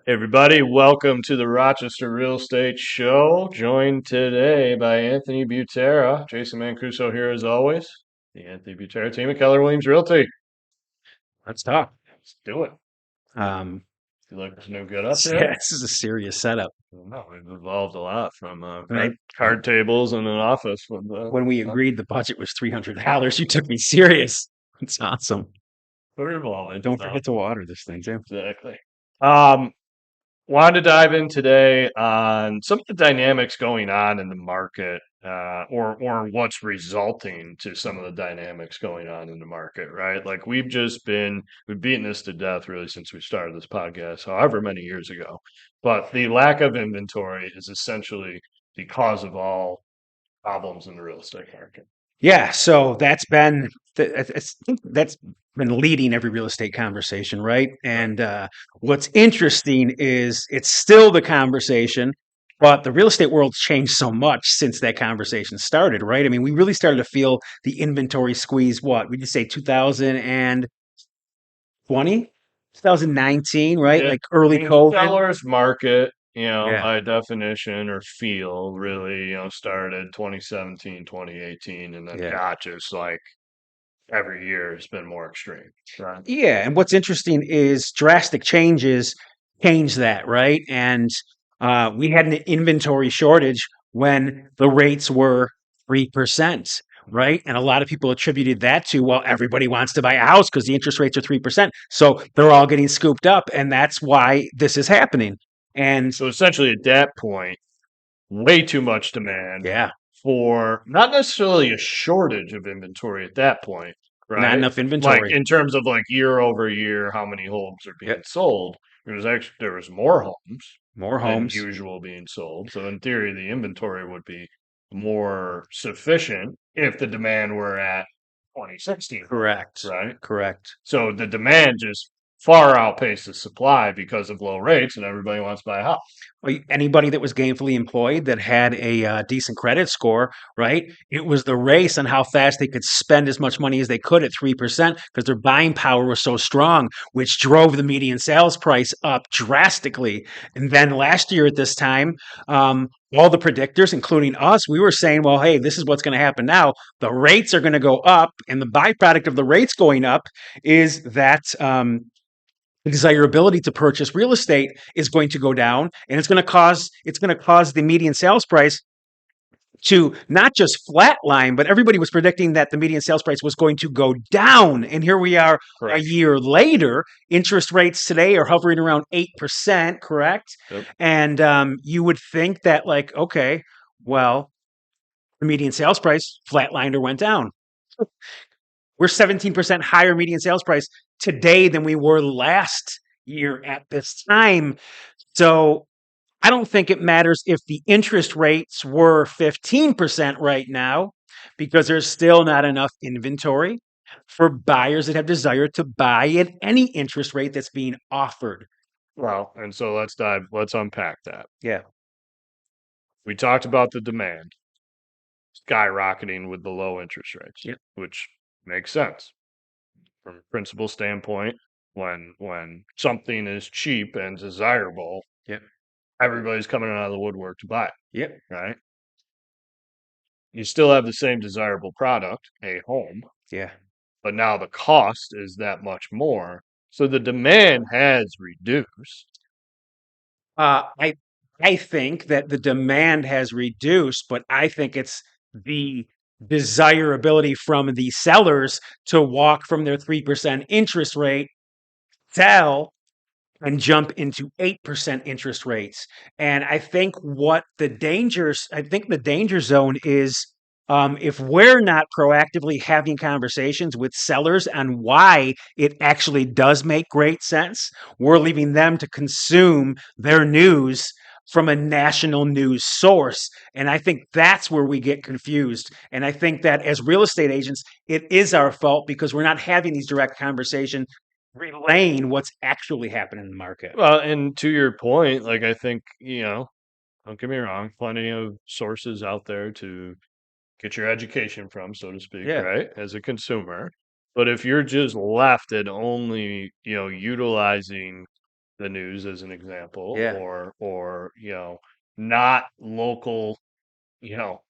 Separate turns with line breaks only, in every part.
Hey everybody, welcome to the Rochester Real Estate Show. Joined today by Anthony Butera. Jason Mancuso here as always. The Anthony Butera team at Keller Williams Realty.
Let's talk.
Let's do it.
Um,
Feel like there's no good up
yeah,
there?
this is a serious setup,
No, we've evolved a lot from
right?
card tables in an office with
When we agreed the budget was $300, you took me serious. It's awesome.
we're evolving.
Don't
No,
forget to water this thing too.
exactly. Um, Wanted to dive in today on some of the dynamics going on in the market, or what's resulting to some of the dynamics going on in the market, right? Like we've beaten this to death really since we started this podcast, however many years ago. But the lack of inventory is essentially the cause of all problems in the real estate market.
Yeah, so that's been leading every real estate conversation, right?
Right.
And what's interesting is it's still the conversation, but the real estate world's changed so much since that conversation started, right? I mean, we really started to feel the inventory squeeze. What we just say 2020, 2019, right?
Yeah.
Like
I
early
mean,
COVID.
sellers market,
Yeah,
by definition or feel really, started 2017, 2018, and then
yeah.
got just like every year has been more extreme. Right.
Yeah, and what's interesting is drastic changes change that, right? And we had an inventory shortage when the rates were 3%, right? And a lot of people attributed that to, well, everybody wants to buy a house because the interest rates are 3%. So they're all getting scooped up, and that's why this is happening. And
So essentially at that point, way too much demand
yeah,
for not necessarily a shortage of inventory at that point,
not
right?
enough
Like
inventory.
in terms of like year over year, how many homes are being
Yep,
sold. There was more homes
more
than
homes.
usual being sold. So in theory, the inventory would be more sufficient if the demand were at 2016 levels,
Correct.
right?
Correct.
So the demand just far outpaced the supply because of low rates, and everybody wants to buy a house.
Well, anybody that was gainfully employed that had a decent credit score, right? It was the race on how fast they could spend as much money as they could at 3% because their buying power was so strong, which drove the median sales price up drastically. And then last year at this time, all the predictors, including us, we were saying, well, hey, this is what's going to happen now. The rates are going to go up, and the byproduct of the rates going up is that the desirability to purchase real estate is going to go down, and it's going to cause the median sales price to not just flatline, but everybody was predicting that the median sales price was going to go down. And here we are a
Correct.
year later. Interest rates today are hovering around 8%, correct?
Yep.
And you would think that, like, okay, well, the median sales price flatlined or went down. We're 17% higher median sales price today than we were last year at this time. So I don't think it matters if the interest rates were 15% right now because there's still not enough inventory for buyers that have desire to buy at any interest rate that's being offered.
Well, and so let's unpack that.
Yeah.
We talked about the demand skyrocketing with the low interest rates,
Yep.
which makes sense from a principal standpoint. When something is cheap and desirable,
Yep.
everybody's coming out of the woodwork to buy it,
Yep.
right? You still have the same desirable product, a home,
Yeah.
but now the cost is that much more. So the demand has reduced.
Uh, I I think that the demand has reduced, but I think it's the desirability from the sellers to walk from their 3% interest rate, sell, and jump into 8% interest rates. And I think the danger zone is if we're not proactively having conversations with sellers on why it actually does make great sense, we're leaving them to consume their news from a national news source. And I think that's where we get confused. And I think that as real estate agents, it is our fault because we're not having these direct conversations relaying what's actually happening in the market.
Well, and to your point, like I think, don't get me wrong, plenty of sources out there to get your education from, so to speak,
Yeah.
right? As a consumer. But if you're just left at only, utilizing the news as an example,
Yeah.
or not local, you know,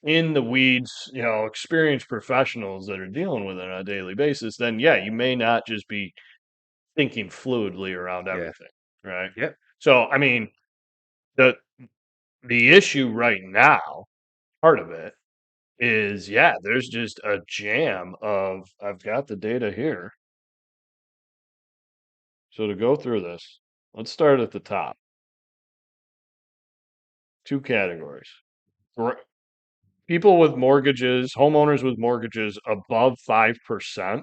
in the weeds, experienced professionals that are dealing with it on a daily basis, then yeah, you may not just be thinking fluidly around
Yeah.
everything, right?
Yep.
So, I mean, the the issue right now, part of it is, yeah, there's just a jam of I've got the data here. So to go through this, let's start at the top. Two categories. People with mortgages, homeowners with mortgages above 5%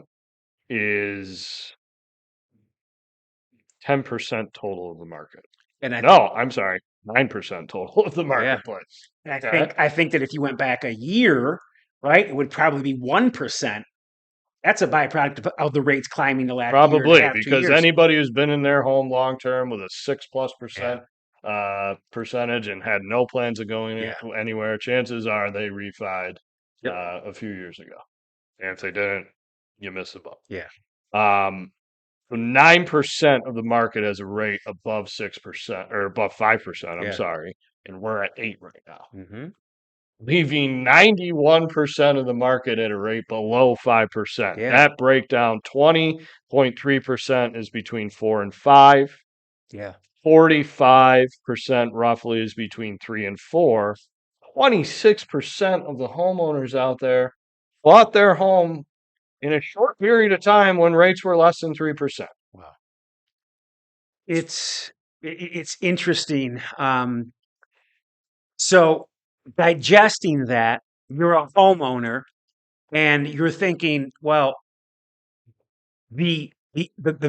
is 10% total of the market.
And I think,
No, I'm sorry, 9% total of the
yeah.
marketplace.
And
Okay.
I think that if you went back a year, right, it would probably be 1%. That's a byproduct of the rates climbing the last year and a
Probably
half, 2
because
years.
anybody who's been in their home long term with a 6+%
Yeah.
percentage and had no plans of going
Yeah.
anywhere, chances are they refied
Yep.
a few years ago. And if they didn't, you miss the boat.
Yeah.
Um, so 9% of the market has a rate above 6% or above 5%. I'm
Yeah.
sorry, and we're at 8 right now,
Hmm.
leaving 91% of the market at a rate below 5%.
Yeah.
That breakdown, 20.3% is between 4 and 5.
Yeah.
45% roughly is between 3 and 4. 26% of the homeowners out there bought their home in a short period of time when rates were less than 3%.
Wow. It's it's interesting. So digesting that, you're a homeowner and you're thinking, well, the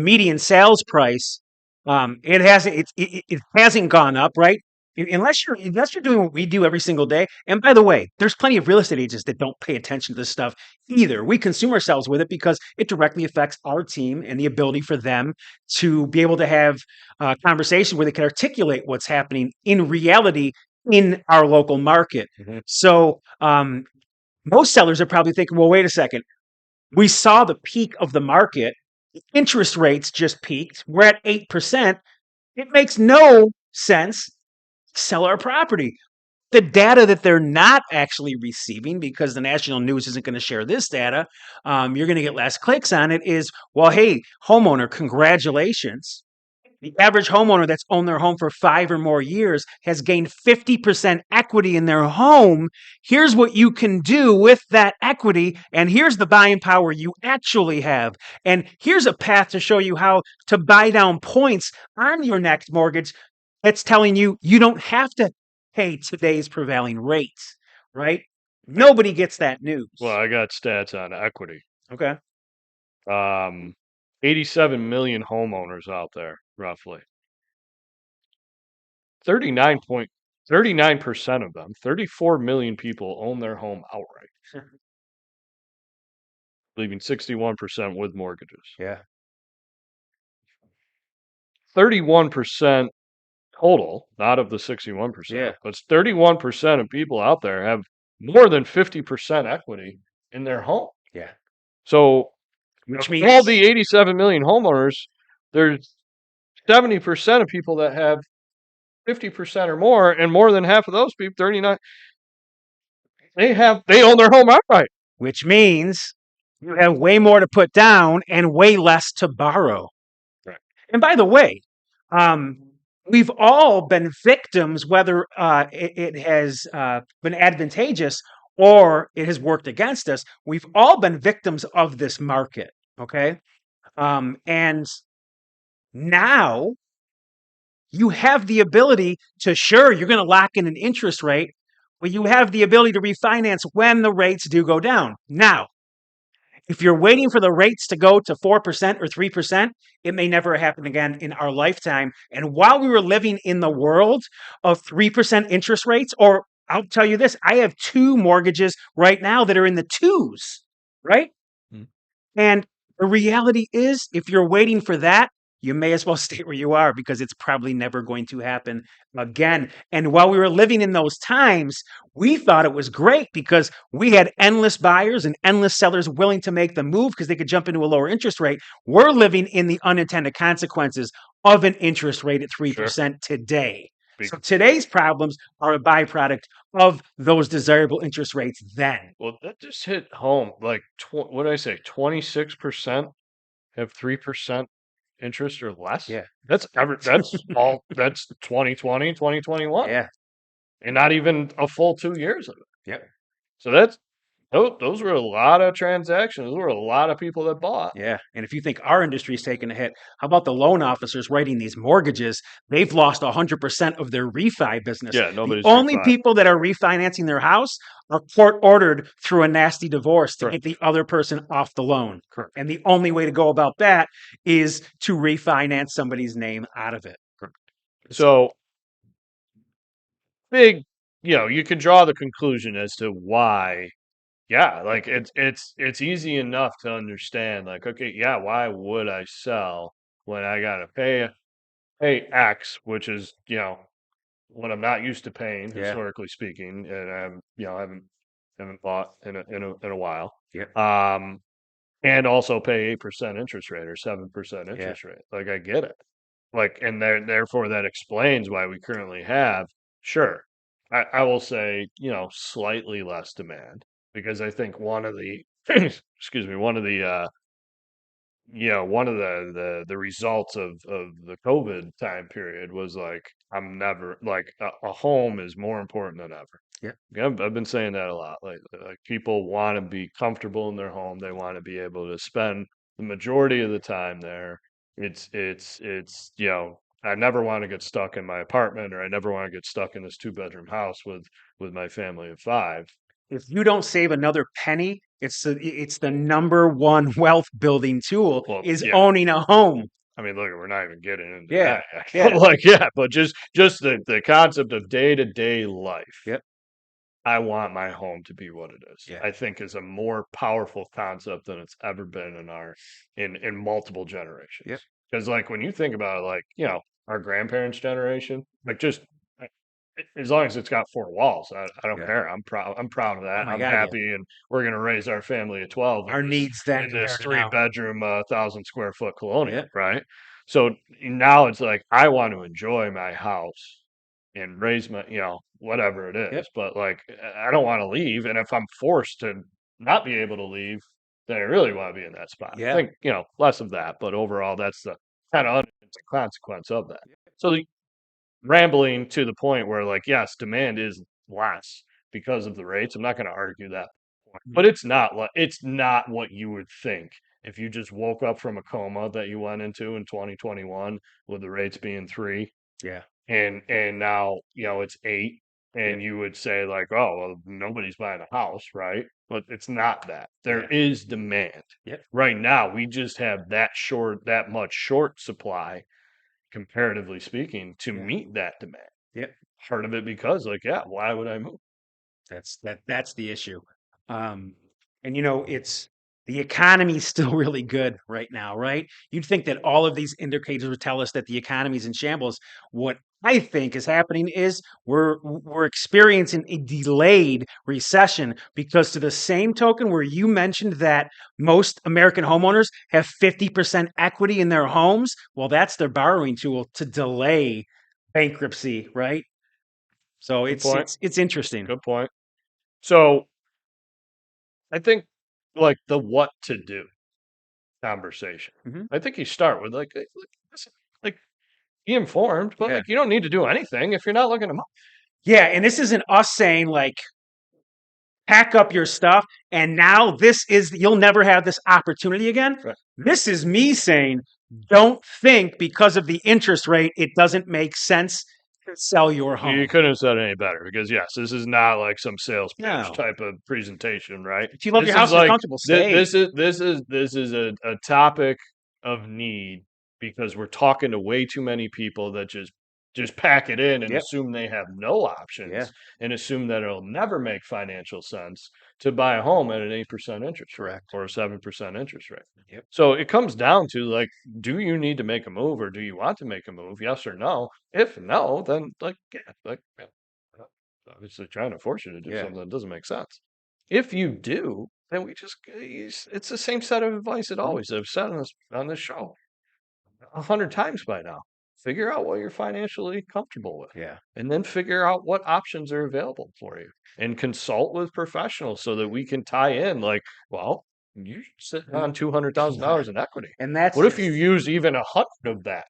median sales price, it hasn't it hasn't gone up, right? Unless you're doing what we do every single day. And by the way, there's plenty of real estate agents that don't pay attention to this stuff either. We consume ourselves with it because it directly affects our team and the ability for them to be able to have a conversation where they can articulate what's happening in reality in our local market.
Mhm.
So most sellers are probably thinking, well, wait a second. We saw the peak of the market. Interest rates just peaked. We're at 8%. It makes no sense to sell our property. The data that they're not actually receiving, because the national news isn't going to share this data, you're going to get less clicks on it, is, well, hey, homeowner, congratulations. The average homeowner that's owned their home for 5 or more years has gained 50% equity in their home. Here's what you can do with that equity, and here's the buying power you actually have. And here's a path to show you how to buy down points on your next mortgage. It's telling you you don't have to pay today's prevailing rates, right? Nobody gets that
Well,
news.
I got stats on equity.
Okay.
Um, 87 million homeowners out there, roughly. 39% of them, 34 million people own their home outright, leaving 61% with mortgages.
Yeah.
31% total, not of the 61%,
Yeah.
but 31% of people out there have more than 50% equity in their home.
Yeah.
So,
Which
of all
means
the 87 million homeowners, there's 70% of people that have 50% or more, and more than half of those people, 39, they own their home outright.
which means you have way more to put down and way less to borrow.
Right.
And by the way, um, we've all been victims, whether it has been advantageous or it has worked against us. We've all been victims of this market. Okay. And now you have the ability to, sure, you're going to lock in an interest rate, but you have the ability to refinance when the rates do go down. Now, if you're waiting for the rates to go to 4% or 3%, it may never happen again in our lifetime. And while we were living in the world of 3% interest rates, or I'll tell you this, I have 2 mortgages right now that are in the 2s, right?
Mm.
And the reality is, if you're waiting for that, you may as well stay where you are because it's probably never going to happen again. And while we were living in those times, we thought it was great because we had endless buyers and endless sellers willing to make the move because they could jump into a lower interest rate. We're living in the unintended consequences. of an interest rate at
Sure.
3% today.
Be-
So today's problems are a byproduct of those desirable interest rates then.
well, that just hit home. Like, what did I say? 26% have 3% interest or less.
Yeah.
That's all. That's 2020, 2021,
Yeah.
and not even a full 2 years of it.
Yep.
So those were a lot of transactions. Those were a lot of people that bought.
Yeah. And if you think our industry is taking a hit, how about the loan officers writing these mortgages? They've lost 100% of their refi business.
Yeah,
The
nobody's
only
refi.
people that are refinancing their house are court ordered through a nasty divorce to
Correct.
get the other person off the loan.
Correct.
And the only way to go about that is to refinance somebody's name out of it.
Correct. So big, you can draw the conclusion as to why. Yeah, like it's easy enough to understand. Like, okay, yeah, why would I sell when I gotta pay X, which is what I'm not used to paying
Yeah.
historically speaking, and haven't bought in a while.
Yeah.
And also pay 8% interest rate or 7%
Yeah.
interest rate. Like, I get it. Like, and therefore that explains why we currently have, sure, I will say, slightly less demand, because I think one of the excuse me, one of the results of the COVID time period was like, I'm never like a home is more important than ever.
Yeah.
Yeah, I've been saying that a lot lately. Like, people want to be comfortable in their home. They want to be able to spend the majority of the time there. I never want to get stuck in my apartment, or I never want to get stuck in this 2-bedroom house with my family of 5.
If you don't save another penny, it's the number one wealth building tool
Well,
is
yeah.
owning a home.
I mean, look, we're not even getting into
Yeah.
that yet.
Yeah.
Like, yeah, but just the concept of day-to-day life.
Yep.
I want my home to be what it is.
Yeah.
I think is a more powerful concept than it's ever been in multiple generations.
Yep.
Because, like, when you think about it, like, our grandparents' generation, like, just as long as it's got 4 walls, I don't
Yeah.
care. I'm proud of that.
my
I'm
God, yeah.
happy, and we're gonna raise our family of 12
Our needs then
in this
compared to now.
3-bedroom, 1,000 square foot colonial,
Yeah.
right? So now it's like, I want to enjoy my house and raise my, whatever it
Yep.
is. But, like, I don't want to leave. And if I'm forced to not be able to leave, then I really want to be in that spot. I
Yeah.
think, less of that, but overall, that's the kind of unintended consequence of that. So rambling to the point where, like, yes, demand is less because of the rates. I'm not going to argue that point, but it's not what you would think if you just woke up from a coma that you went into in 2021 with the rates being 3,
Yeah.
and now it's 8,
Yeah.
and you would say, like, oh, well, nobody's buying a house, right? But it's not that. There
Yeah.
is demand.
Yep.
Right now we just have that much short supply, comparatively speaking, to
Yeah.
meet that demand.
Yep.
Part of it because, like, yeah, why would I move?
That's the issue. And it's the economy's still really good right now, right? You'd think that all of these indicators would tell us that the economy's in shambles. What I think is happening is we're experiencing a delayed recession, because to the same token where you mentioned that most American homeowners have 50% equity in their homes, well, that's their borrowing tool to delay bankruptcy, right? So
Good
it's
point.
it's interesting.
Good point. So I think, like, the what to do conversation.
Mhm.
I think you start with, like, listen, like, be informed, but,
Yeah.
like, you don't need to do anything if you're not looking to move.
Yeah, and this isn't us saying, like, pack up your stuff and now this is you'll never have this opportunity again.
Right.
This is me saying, don't think because of the interest rate it doesn't make sense to sell your
You
home.
couldn't have said it any better, because yes, this is not like some sales pitch
No.
type of presentation, right?
If you love
This
your
is
house, you're
like
comfortable, stay.
this is a topic of need, because we're talking to way too many people that just pack it in and
Yep.
assume they have no options,
Yeah.
and assume that it'll never make financial sense to buy a home at an 8% interest rate
Correct.
or a 7% interest rate.
Yep.
So it comes down to, like, do you need to make a move, or do you want to make a move? Yes or no. If no, then, like, yeah, like, yeah, obviously trying to force you to do
Yeah.
something that doesn't make sense. If you do, then it's the same set of advice that always I've said on this show 100 times by now. figure out what you're financially comfortable with,
Yeah.
and then figure out what options are available for you, and consult with professionals so that we can tie in. Like, well, you're sitting on $200,000 in equity.
And that's
What if you
just
use even 100 of that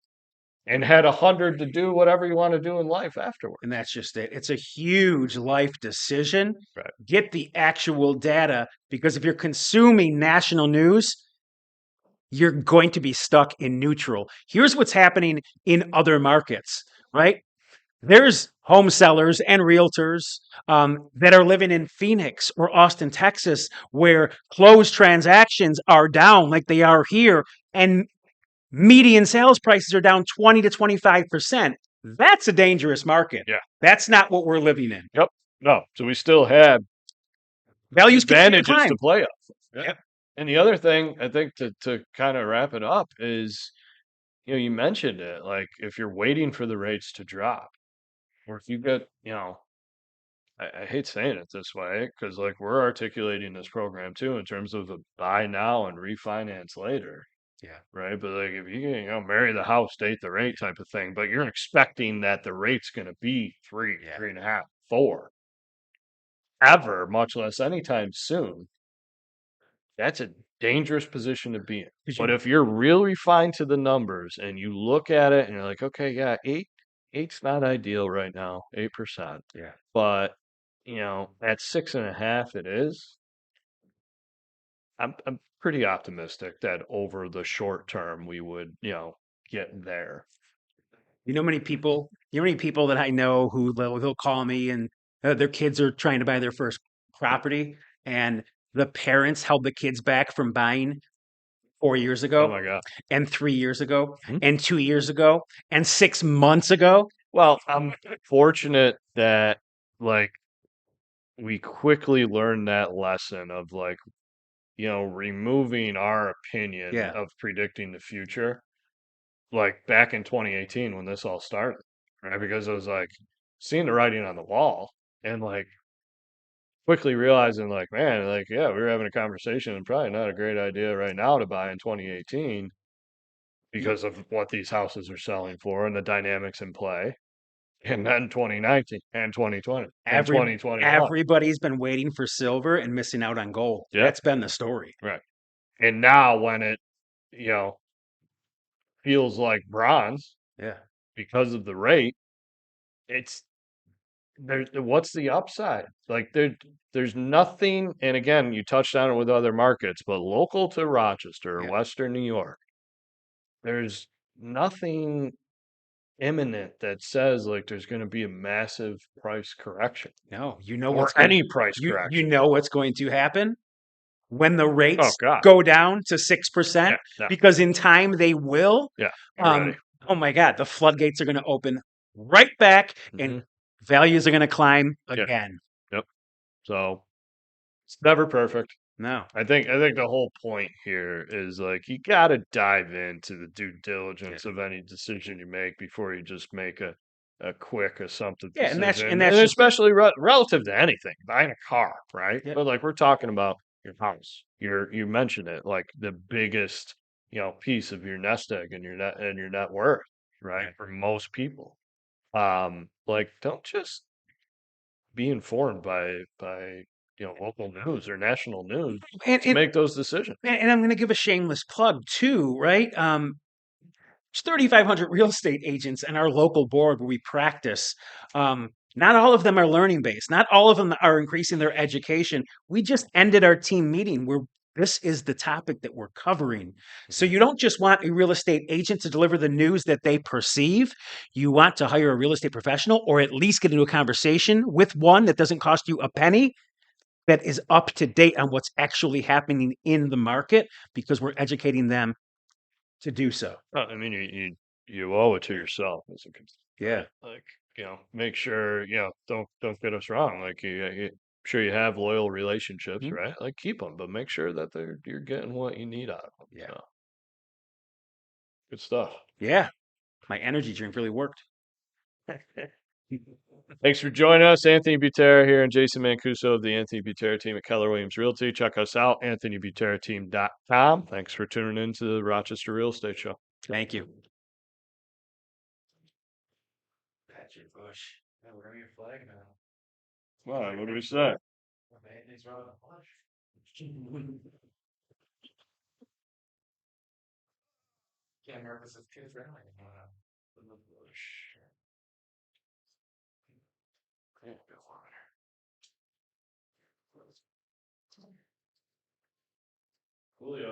and had 100 to do whatever you want to do in life afterwards?
and that's just it. It's a huge life decision.
Right.
Get the actual data because if you're consuming national news, you're going to be stuck in neutral. Here's what's happening in other markets, right? There's home sellers and realtors that are living in Phoenix or Austin, Texas, where closed transactions are down like they are here, and median sales prices are down 20 to 25%. That's a dangerous market.
Yeah.
That's not what we're living in.
Yep. No. So we still have
Values continue to
advantages
climb.
to play off of. Yeah.
Yep.
And the other thing I think to kind of wrap it up is, you mentioned it, like if you're waiting for the rates to drop, or if you get, I hate saying it this way because like we're articulating this program too in terms of a buy now and refinance later,
Yeah.
right? But like if you can, marry the house, date the rate type of thing, but you're expecting that the rate's going to be three,
Yeah.
3.5, 4, ever, much less anytime soon, that's a dangerous position to be in.
'Cause
But
you-
if you're real refined to the numbers and you look at it and you're like, okay, yeah, eight's not ideal right now, 8%.
yeah.
But at 6.5 it is. I'm pretty optimistic that over the short term we would, get there.
You know many people that I know who they'll call me and their kids are trying to buy their first property and the parents held the kids back from buying 4 years
Oh
ago
my God.
and 3 years ago
Hmm?
and 2 years ago and 6 months ago.
Well, I'm fortunate that like we quickly learned that lesson of like, removing our opinion
Yeah.
of predicting the future, like back in 2018 when this all started, right? Because it was like seeing the writing on the wall and like quickly realizing, like, man, like, yeah, we were having a conversation and probably not a great idea right now to buy in 2018 because of what these houses are selling for and the dynamics in play. And then 2019 and 2020 and
Every
2021.
everybody's been waiting for silver and missing out on gold.
Yep.
That's been the story.
Right. And now when it, you know, feels like bronze
Yeah.
because of the rate, it's what's the upside? Like there's nothing, and again, you touched on it with other markets, but local to Rochester,
Yeah.
Western New York, there's nothing imminent that says like there's going to be a massive price correction
No, you know
or
what's going
any price
you
correction.
know what's going to happen when the
Oh
rates
God.
go down to 6%,
Yeah.
because in time they will.
Yeah. I'm ready.
Oh my God, the floodgates are going to open right back and
Mhm.
values are going to climb
Yeah.
again.
Yep. So it's never perfect.
No.
I think the whole point here is like you got to dive into the due
Yeah.
diligence of any decision you make before you just make a quick assumptive
Yeah, and
decision,
that's
and
just it.
especially relative to anything, buying a car, right?
Yep.
But like we're talking about your house, you mentioned it, like the biggest piece of your nest egg and your net worth, right?
Right.
For most people, like don't just be informed by local news or national news
And,
to
and
make those decisions.
and I'm going to give a shameless plug too, right? There's 3,500 real estate agents in our local board where we practice. Not all of them are learning based. Not all of them are increasing their education. We just ended our team meeting where this is the topic that we're covering. So you don't just want a real estate agent to deliver the news that they perceive. You want to hire a real estate professional or at least get into a conversation with one that doesn't cost you a penny, that is up to date on what's actually happening in the market because we're educating them to do so.
Well, I mean, you owe it to yourself as a consumer,
Yeah.
right? Like, make sure, don't get us wrong. Like, sure you have loyal relationships,
Mhm.
right? Like, keep them, but make sure that you're getting what you need out of them.
Yeah.
So, good stuff.
Yeah. My energy drink really worked.
Thanks for joining us, Anthony Butera here and Jason Mancuso of the Anthony Butera team at Keller Williams Realty. Check us out, anthonybuterateam.com. Thanks for tuning in to the Rochester Real Estate Show.
Thank you.
Why? What do we say? Julio.